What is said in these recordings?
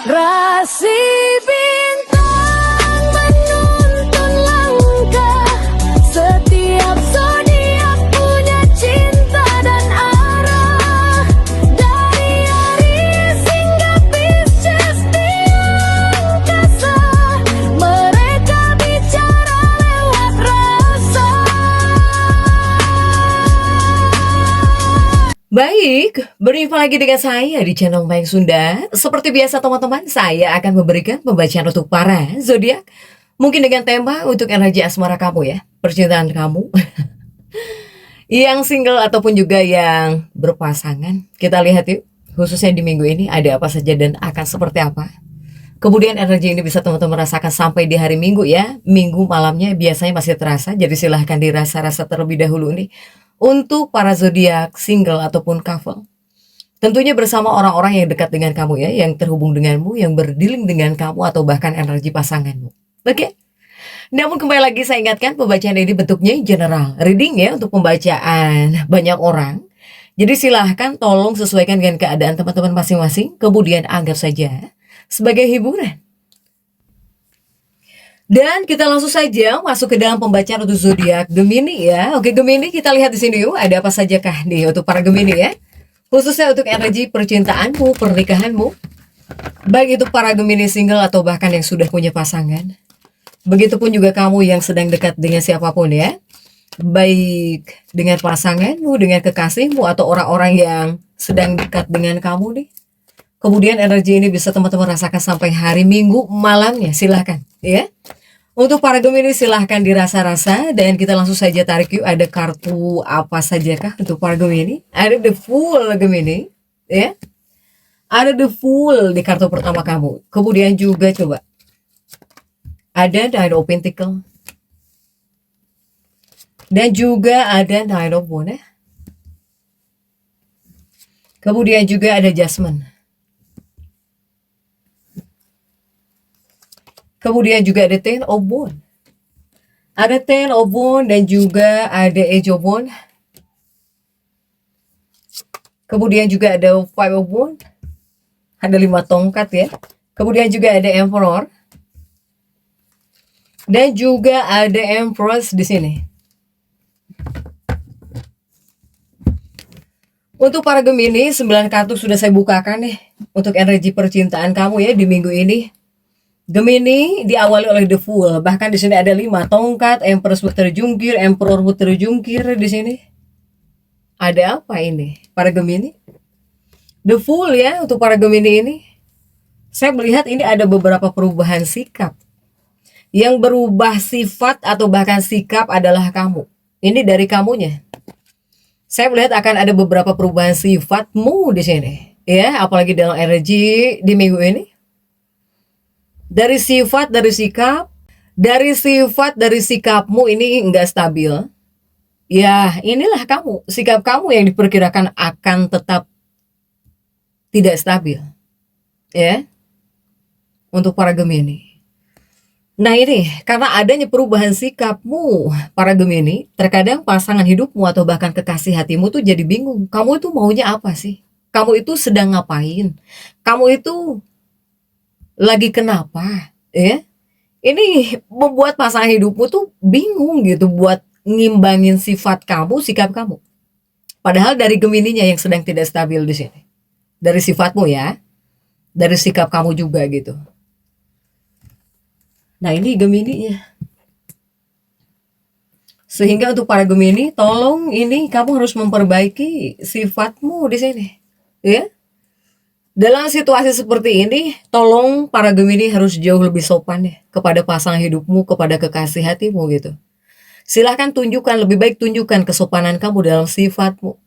Rasi bintang menuntun langkah, setiap zodiak punya cinta dan arah. Dari Aries hingga Pisces di angkasa, mereka bicara lewat rasa. Baik, berjumpa lagi dengan saya di channel Mayang Sunda. Seperti biasa teman-teman, saya akan memberikan pembacaan untuk para zodiak. Mungkin dengan tema untuk energi asmara kamu ya, percintaan kamu. Yang single ataupun juga yang berpasangan. Kita lihat yuk, khususnya di minggu ini ada apa saja dan akan seperti apa. Kemudian energi ini bisa teman-teman rasakan sampai di hari Minggu ya. Minggu malamnya biasanya masih terasa, jadi silahkan dirasa-rasa terlebih dahulu nih. Untuk para zodiak single ataupun couple, tentunya bersama orang-orang yang dekat dengan kamu ya, yang terhubung denganmu, yang berdealing dengan kamu atau bahkan energi pasanganmu. Oke? Namun kembali lagi saya ingatkan pembacaan ini bentuknya general reading ya, untuk pembacaan banyak orang. Jadi silahkan tolong sesuaikan dengan keadaan teman-teman masing-masing, kemudian anggap saja sebagai hiburan. Dan kita langsung saja masuk ke dalam pembacaan untuk zodiak Gemini ya. Oke Gemini, kita lihat di sini yuk, ada apa saja kah nih untuk para Gemini ya. Khususnya untuk energi percintaanmu, pernikahanmu. Baik itu para Gemini single atau bahkan yang sudah punya pasangan. Begitupun juga kamu yang sedang dekat dengan siapapun ya. Baik dengan pasanganmu, dengan kekasihmu atau orang-orang yang sedang dekat dengan kamu nih. Kemudian energi ini bisa teman-teman rasakan sampai hari Minggu malamnya, silahkan ya. Untuk para Gemini silahkan dirasa-rasa dan kita langsung saja tarik yuk, ada kartu apa saja kah untuk para Gemini. Ada The Fool Gemini ya. Ada The Fool di kartu pertama kamu. Kemudian juga coba ada Nine of Pentacles. Dan juga ada Nine of Wands ya. Kemudian juga ada Judgment. Kemudian juga ada Ten of Wands. Ada Ten of Wands dan juga ada Age of Wands. Kemudian juga ada Five of Wands. Ada 5 tongkat ya. Kemudian juga ada Emperor. Dan juga ada Empress di sini. Untuk para Gemini, 9 kartu sudah saya bukakan nih untuk energi percintaan kamu ya di minggu ini. Gemini diawali oleh The Fool, bahkan di sini ada 5 tongkat, Empress terjungkir, Emperor terjungkir di sini. Ada apa ini? Para Gemini? The Fool ya untuk para Gemini ini. Saya melihat ini ada beberapa perubahan sikap. Yang berubah sifat atau bahkan sikap adalah kamu. Ini dari kamunya. Saya melihat akan ada beberapa perubahan sifatmu di sini, ya, apalagi dalam energi di minggu ini. Dari sifat, dari sikap, dari sifat, dari sikapmu ini enggak stabil. Ya, inilah kamu, sikap kamu yang diperkirakan akan tetap tidak stabil. Ya. Untuk para Gemini. Nah ini, karena adanya perubahan sikapmu, para Gemini, terkadang pasangan hidupmu atau bahkan kekasih hatimu tuh jadi bingung. Kamu itu maunya apa sih? Kamu itu sedang ngapain? Kamu itu lagi kenapa? Ya? Ini membuat pasangan hidupmu tuh bingung gitu buat ngimbangin sifat kamu, sikap kamu. Padahal dari Gemininya yang sedang tidak stabil di sini. Dari sifatmu ya. Dari sikap kamu juga gitu. Nah ini Gemininya. Sehingga untuk para Gemini, tolong ini kamu harus memperbaiki sifatmu di sini, ya. Dalam situasi seperti ini, tolong para Gemini harus jauh lebih sopan ya kepada pasangan hidupmu, kepada kekasih hatimu gitu. Silahkan tunjukkan, lebih baik tunjukkan kesopanan kamu dalam sifatmu.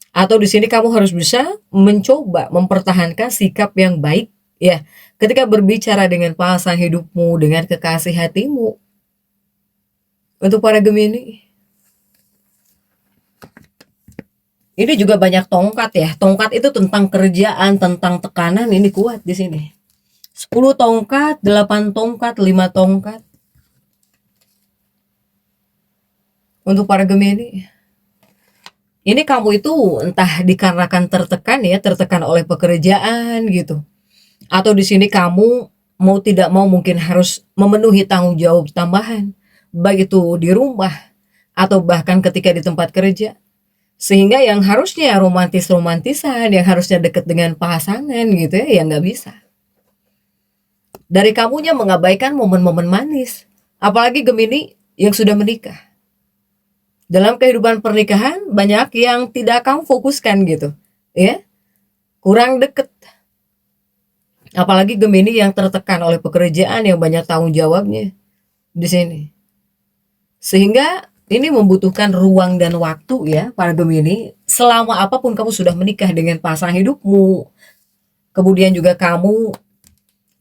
Atau di sini kamu harus bisa mencoba mempertahankan sikap yang baik ya. Ketika berbicara dengan pasangan hidupmu, dengan kekasih hatimu. Untuk para Gemini. Ini juga banyak tongkat ya. Tongkat itu tentang kerjaan, tentang tekanan, ini kuat di sini. 10 tongkat, 8 tongkat, 5 tongkat. Untuk para Gemini. Ini kamu itu entah dikarenakan tertekan ya, tertekan oleh pekerjaan gitu. Atau di sini kamu mau tidak mau mungkin harus memenuhi tanggung jawab tambahan, baik itu di rumah atau bahkan ketika di tempat kerja. Sehingga yang harusnya romantis-romantisan, yang harusnya deket dengan pasangan gitu ya nggak bisa. Dari kamunya mengabaikan momen-momen manis. Apalagi Gemini yang sudah menikah. Dalam kehidupan pernikahan banyak yang tidak kamu fokuskan gitu, ya. Kurang deket. Apalagi Gemini yang tertekan oleh pekerjaan yang banyak tanggung jawabnya di sini. Sehingga ini membutuhkan ruang dan waktu ya para Gemini. Selama apapun kamu sudah menikah dengan pasangan hidupmu, kemudian juga kamu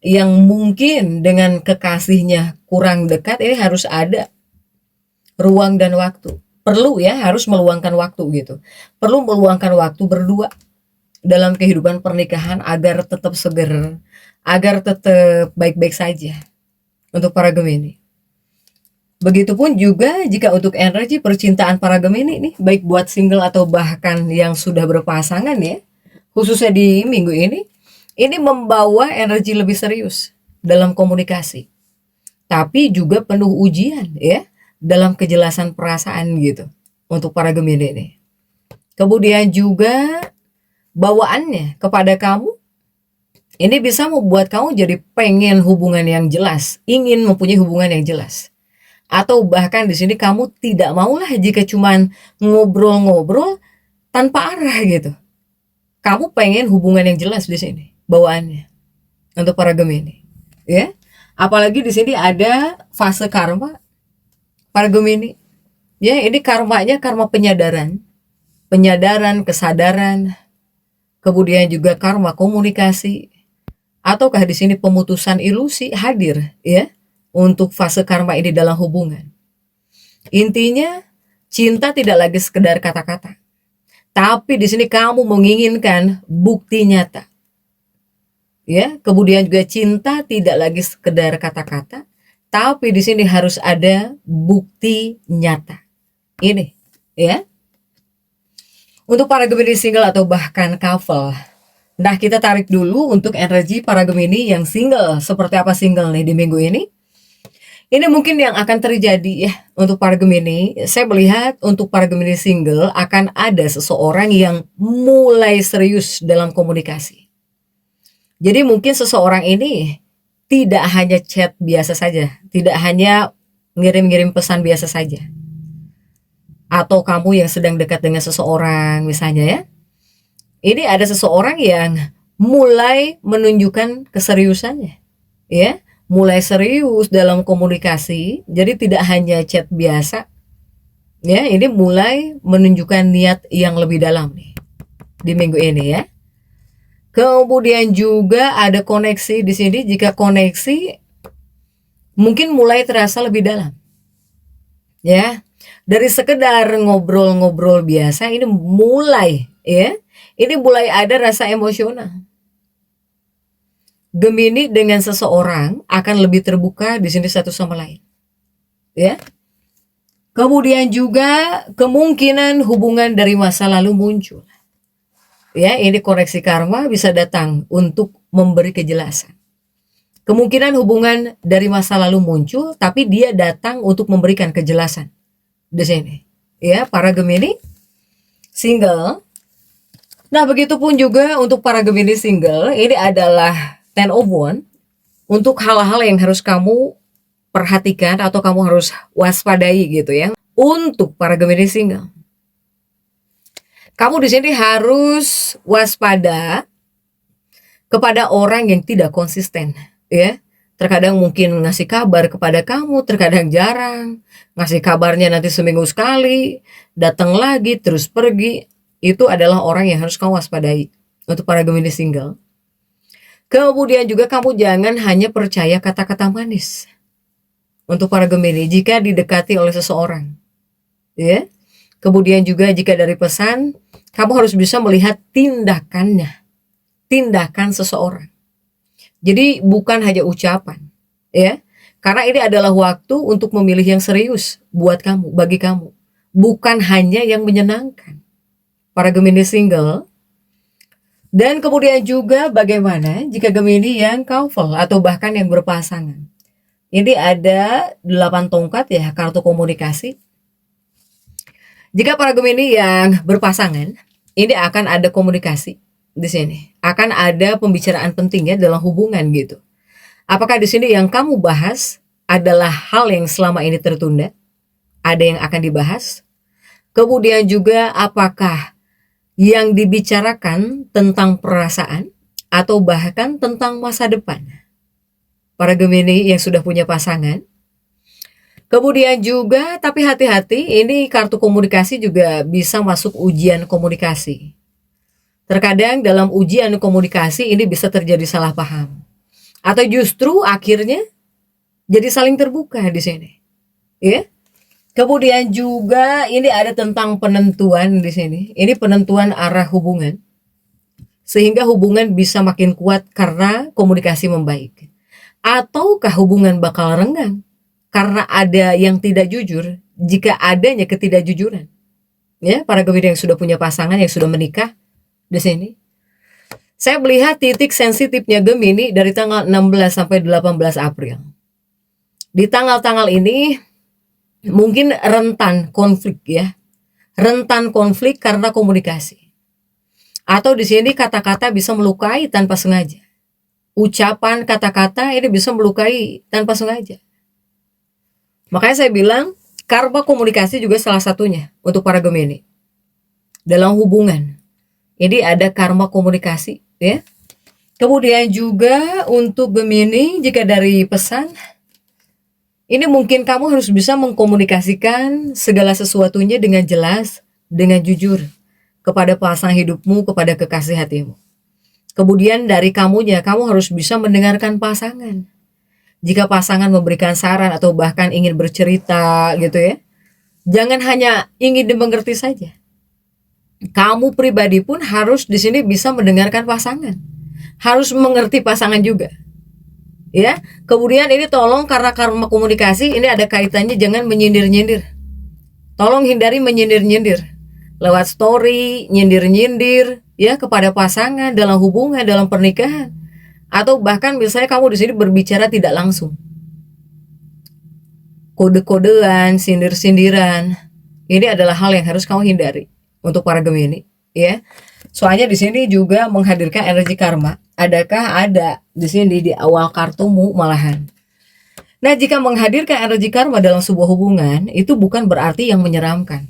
yang mungkin dengan kekasihnya kurang dekat, ini harus ada ruang dan waktu. Perlu ya, harus meluangkan waktu gitu. Perlu meluangkan waktu berdua dalam kehidupan pernikahan agar tetap seger, agar tetap baik-baik saja untuk para Gemini. Begitupun juga jika untuk energi percintaan para Gemini nih, baik buat single atau bahkan yang sudah berpasangan ya, khususnya di minggu ini membawa energi lebih serius dalam komunikasi. Tapi juga penuh ujian ya, dalam kejelasan perasaan gitu untuk para Gemini ini. Kemudian juga bawaannya kepada kamu ini bisa membuat kamu jadi pengen hubungan yang jelas, ingin mempunyai hubungan yang jelas. Atau bahkan di sini kamu tidak maulah jika cuman ngobrol-ngobrol tanpa arah gitu. Kamu pengen hubungan yang jelas di sini bawaannya untuk para Gemini, ya. Apalagi di sini ada fase karma para Gemini. Ya, ini karmanya karma penyadaran, kesadaran, kemudian juga karma komunikasi, ataukah di sini pemutusan ilusi hadir ya untuk fase karma ini dalam hubungan. Intinya cinta tidak lagi sekedar kata-kata, tapi di sini kamu menginginkan bukti nyata. Ya, kemudian juga cinta tidak lagi sekedar kata-kata, tapi di sini harus ada bukti nyata. Ini ya. Untuk para Gemini single atau bahkan couple. Nah, kita tarik dulu untuk energi para Gemini yang single. Seperti apa single nih di minggu ini? Ini mungkin yang akan terjadi ya untuk para Gemini. Saya melihat untuk para Gemini single akan ada seseorang yang mulai serius dalam komunikasi. Jadi mungkin seseorang ini tidak hanya chat biasa saja, tidak hanya ngirim-ngirim pesan biasa saja. Atau kamu yang sedang dekat dengan seseorang misalnya ya. Ini ada seseorang yang mulai menunjukkan keseriusannya. Ya, mulai serius dalam komunikasi. Jadi tidak hanya chat biasa. Ya, ini mulai menunjukkan niat yang lebih dalam nih di minggu ini ya. Kemudian juga ada koneksi di sini. Jika koneksi mungkin mulai terasa lebih dalam. Ya, dari sekedar ngobrol-ngobrol biasa ini mulai ya. Ini mulai ada rasa emosional. Gemini dengan seseorang akan lebih terbuka di sini satu sama lain. Ya. Kemudian juga kemungkinan hubungan dari masa lalu muncul. Ya, ini koneksi karma bisa datang untuk memberi kejelasan. Kemungkinan hubungan dari masa lalu muncul, tapi dia datang untuk memberikan kejelasan di sini. Ya, para Gemini single. Nah, begitupun juga untuk para Gemini single, ini adalah Ten of Wands untuk hal-hal yang harus kamu perhatikan atau kamu harus waspadai gitu ya. Untuk para Gemini single, kamu di sini harus waspada kepada orang yang tidak konsisten, ya. Terkadang mungkin ngasih kabar kepada kamu, terkadang jarang. Ngasih kabarnya nanti seminggu sekali, datang lagi, terus pergi. Itu adalah orang yang harus kamu waspadai untuk para Gemini single. Kemudian juga kamu jangan hanya percaya kata-kata manis untuk para Gemini jika didekati oleh seseorang. Ya. Kemudian juga jika dari pesan, kamu harus bisa melihat tindakannya, tindakan seseorang. Jadi bukan hanya ucapan, ya. Karena ini adalah waktu untuk memilih yang serius buat kamu, bagi kamu. Bukan hanya yang menyenangkan. Para Gemini single, Dan kemudian juga bagaimana jika Gemini yang couple atau bahkan yang berpasangan. Ini ada 8 tongkat ya, kartu komunikasi. Jika para Gemini yang berpasangan, ini akan ada komunikasi di sini. Akan ada pembicaraan penting ya dalam hubungan gitu. Apakah di sini yang kamu bahas adalah hal yang selama ini tertunda? Ada yang akan dibahas? Kemudian juga apakah yang dibicarakan tentang perasaan atau bahkan tentang masa depan? Para Gemini yang sudah punya pasangan. Kemudian juga, tapi hati-hati, ini kartu komunikasi juga bisa masuk ujian komunikasi. Terkadang dalam ujian komunikasi ini bisa terjadi salah paham. Atau justru akhirnya jadi saling terbuka di sini. Ya. Kemudian juga ini ada tentang penentuan di sini. Ini penentuan arah hubungan. Sehingga hubungan bisa makin kuat karena komunikasi membaik. Ataukah hubungan bakal renggang karena ada yang tidak jujur jika adanya ketidakjujuran. Ya, para Gemini yang sudah punya pasangan, yang sudah menikah di sini. Saya melihat titik sensitifnya Gemini dari tanggal 16 sampai 18 April. Di tanggal-tanggal ini mungkin rentan konflik ya. Rentan konflik karena komunikasi. Atau di sini kata-kata bisa melukai tanpa sengaja. Ucapan kata-kata ini bisa melukai tanpa sengaja. Makanya saya bilang karma komunikasi juga salah satunya untuk para Gemini. Dalam hubungan. Ini ada karma komunikasi ya. Kemudian juga untuk Gemini jika dari pesan, ini mungkin kamu harus bisa mengkomunikasikan segala sesuatunya dengan jelas, dengan jujur kepada pasangan hidupmu, kepada kekasih hatimu. Kemudian dari kamunya, kamu harus bisa mendengarkan pasangan. Jika pasangan memberikan saran atau bahkan ingin bercerita gitu ya, jangan hanya ingin dimengerti saja. Kamu pribadi pun harus di sini bisa mendengarkan pasangan. Harus mengerti pasangan juga. Ya, kemudian ini tolong karena karma komunikasi ini ada kaitannya, jangan menyindir-nyindir. Tolong hindari menyindir-nyindir. Lewat story, nyindir-nyindir ya kepada pasangan dalam hubungan, dalam pernikahan. Atau bahkan misalnya kamu di sini berbicara tidak langsung. Kode-kodean, sindir-sindiran. Ini adalah hal yang harus kamu hindari untuk para Gemini, ya. Soalnya di sini juga menghadirkan energi karma. Adakah ada di sini di awal kartumu malahan? Nah, jika menghadirkan energi karma dalam sebuah hubungan, itu bukan berarti yang menyeramkan.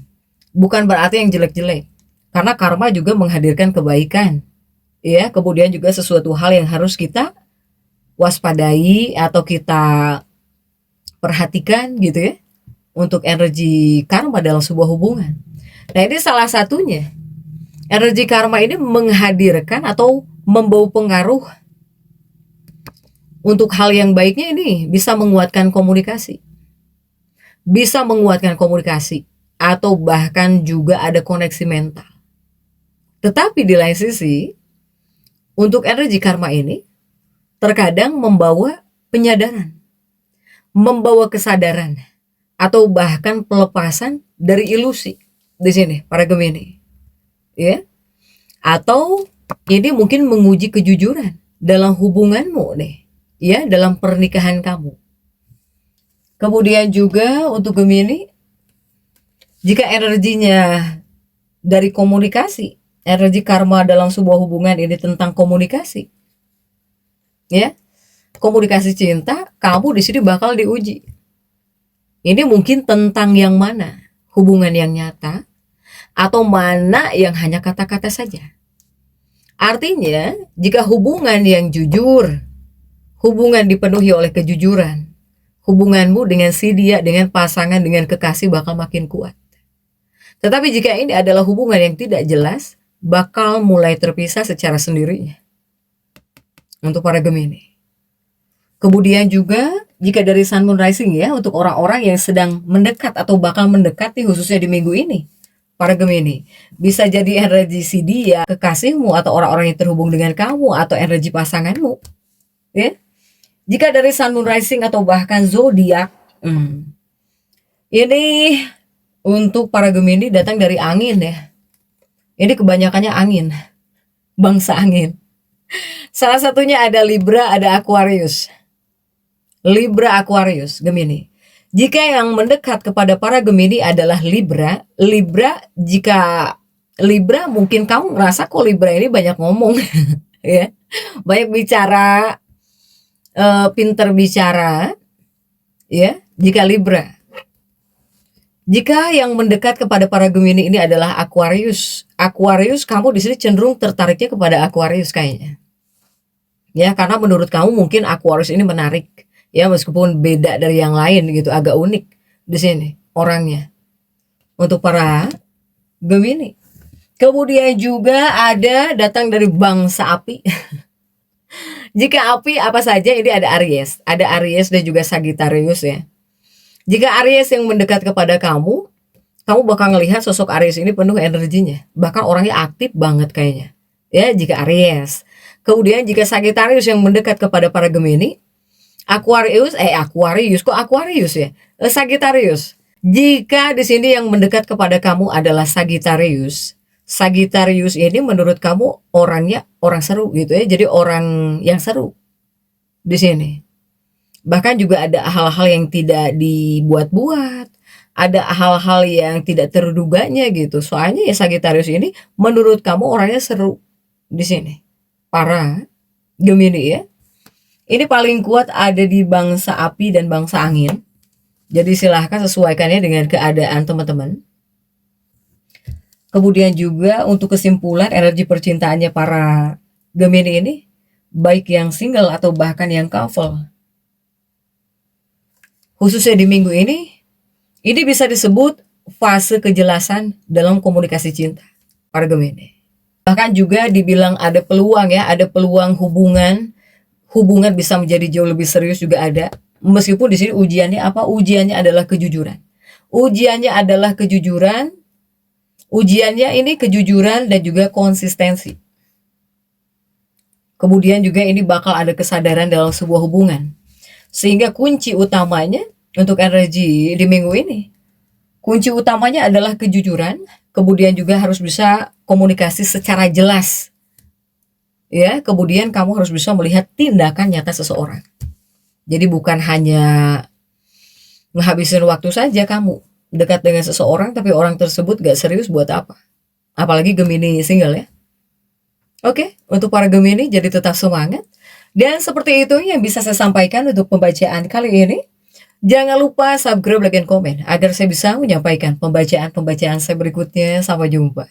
Bukan berarti yang jelek-jelek. Karena karma juga menghadirkan kebaikan. Ya, kemudian juga sesuatu hal yang harus kita waspadai atau kita perhatikan gitu ya. Untuk energi karma dalam sebuah hubungan. Nah, ini salah satunya. Energi karma ini menghadirkan atau membawa pengaruh untuk hal yang baiknya, ini bisa menguatkan komunikasi. Bisa menguatkan komunikasi atau bahkan juga ada koneksi mental. Tetapi di lain sisi, untuk energi karma ini terkadang membawa penyadaran, membawa kesadaran atau bahkan pelepasan dari ilusi di sini para Gemini. Ya. Atau ini mungkin menguji kejujuran dalam hubunganmu nih, ya, dalam pernikahan kamu. Kemudian juga untuk Gemini, jika energinya dari komunikasi, energi karma dalam sebuah hubungan ini tentang komunikasi. Ya. Komunikasi cinta, kamu di sini bakal diuji. Ini mungkin tentang yang mana? Hubungan yang nyata atau mana yang hanya kata-kata saja. Artinya, jika hubungan yang jujur, hubungan dipenuhi oleh kejujuran, hubunganmu dengan si dia, dengan pasangan, dengan kekasih bakal makin kuat. Tetapi jika ini adalah hubungan yang tidak jelas, bakal mulai terpisah secara sendirinya. Untuk para Gemini. Kemudian juga, jika dari Sun Moon Rising ya, untuk orang-orang yang sedang mendekat atau bakal mendekati khususnya di minggu ini, para Gemini, bisa jadi energi si dia, kekasihmu, atau orang-orang yang terhubung dengan kamu, atau energi pasanganmu. Ya. Jika dari Sun Moon Rising atau bahkan zodiak, ini untuk para Gemini datang dari angin ya. Ini kebanyakannya angin. bangsa angin. Salah satunya ada Libra, ada Aquarius. Libra, Aquarius, Gemini. Jika yang mendekat kepada para Gemini adalah Libra, jika Libra mungkin kamu merasa kok Libra ini banyak ngomong, ya, banyak bicara, pinter bicara, ya. Jika Libra, jika yang mendekat kepada para Gemini ini adalah Aquarius, kamu di sini cenderung tertariknya kepada Aquarius kayaknya, ya, karena menurut kamu mungkin Aquarius ini menarik. Ya, meskipun beda dari yang lain gitu, agak unik di sini orangnya untuk para Gemini. Kemudian juga ada datang dari bangsa api. Jika api apa saja, ini ada Aries dan juga Sagittarius ya. Jika Aries yang mendekat kepada kamu bakal ngelihat sosok Aries ini penuh energinya, bahkan orangnya aktif banget kayaknya. Ya, jika Aries. Kemudian jika Sagittarius yang mendekat kepada para Gemini, Aquarius ya? Sagittarius. Jika di sini yang mendekat kepada kamu adalah Sagittarius ini menurut kamu orangnya orang seru gitu ya. Jadi orang yang seru di sini. Bahkan juga ada hal-hal yang tidak dibuat-buat, ada hal-hal yang tidak terduganya gitu. Soalnya ya Sagittarius ini menurut kamu orangnya seru di sini. Para Gemini ya. Ini paling kuat ada di bangsa api dan bangsa angin. Jadi silahkan sesuaikannya dengan keadaan teman-teman. Kemudian juga untuk kesimpulan energi percintaannya para Gemini ini, baik yang single atau bahkan yang couple. Khususnya di minggu ini bisa disebut fase kejelasan dalam komunikasi cinta para Gemini. Bahkan juga dibilang ada peluang ya, ada peluang hubungan bisa menjadi jauh lebih serius juga ada. Meskipun di sini ujiannya apa? Ujiannya adalah kejujuran. Ujiannya ini kejujuran dan juga konsistensi. Kemudian juga ini bakal ada kesadaran dalam sebuah hubungan. Sehingga kunci utamanya untuk energi di minggu ini, kunci utamanya adalah kejujuran. Kemudian juga harus bisa komunikasi secara jelas. Ya, kemudian kamu harus bisa melihat tindakan nyata seseorang. Jadi bukan hanya menghabiskan waktu saja kamu dekat dengan seseorang tapi orang tersebut gak serius buat apa. Apalagi Gemini single ya. Oke, untuk para Gemini jadi tetap semangat. Dan seperti itu yang bisa saya sampaikan untuk pembacaan kali ini. Jangan lupa subscribe, like, dan komen agar saya bisa menyampaikan pembacaan saya berikutnya. Sampai jumpa.